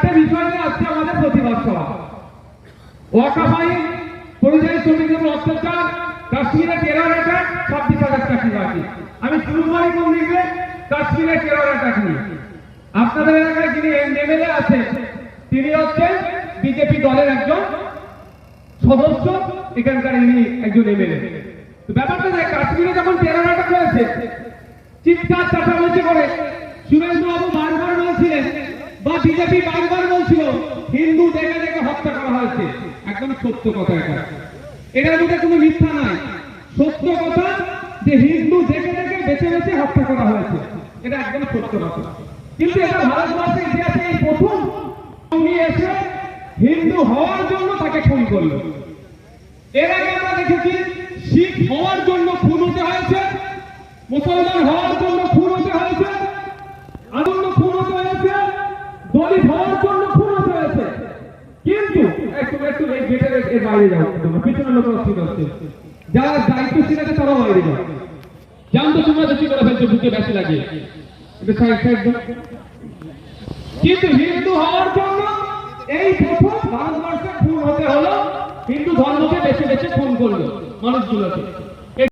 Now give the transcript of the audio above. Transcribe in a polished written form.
চারটে বিষয় নিয়ে আজকে আমাদের প্রতিবাদ সভা। ওয়াকফ আইন, পরিযায়ী শ্রমিকদের উপর অত্যাচার, কাশ্মীরে টেরর অ্যাটাক, 26,000 চাকরি বাকি। আমি শুরু করি কোন দিকে? কাশ্মীরে টেরর অ্যাটাক নিয়ে। আপনাদের এলাকায় যিনি এমএলএ আছে তিনি হচ্ছেন বিজেপি দলের একজন সদস্য, এখানকার ইনি একজন এমএলএ। তো ব্যাপারটা যে কাশ্মীরে যখন টেরর অ্যাটাক হয়েছে, চিৎকার চাচামেচি করে সুরেন্দ্র বাবু বারবার বলছিলেন বা বিজেপি বারবার বলছিল হিন্দু দেখে দেখে হত্যা করা হয়েছে। একদম সত্য কথা এটা, এটার মধ্যে কোনো মিথ্যা নাই, সত্য কথা যে হিন্দু দেখে দেখে বেছে বেছে হত্যা করা হয়েছে, এটা একদম সত্য কথা। কিন্তু এটা ভারতবর্ষের ইতিহাসে এই প্রথম উনি এসে হিন্দু হওয়ার জন্য তাকে খুন করলো। এর আগে আমরা দেখেছি শিখ হওয়ার জন্য খুন হতে হয়েছে, মুসলমান হওয়ার জন্য খুন হতে হয়েছে, আনন্দ খুন হতে হয়েছে, দলিত হওয়ার জন্য খুন হতে হয়েছে। কিন্তু একটু একটু এই গেটের এর বাইরে যাও, পিছনে লোক অস্থির হচ্ছে, যারা দায়িত্বশীল আছে তারাও বাইরে যাও। জানতো তোমরা বেশি করে ফেলছো, বুকে বেশি লাগে। কিন্তু হিন্দু হওয়ার জন্য এই প্রথম ভারতবর্ষে খুন হতে হলো, হিন্দু ধর্মকে বেছে বেছে খুন করলো মানুষগুলোকে।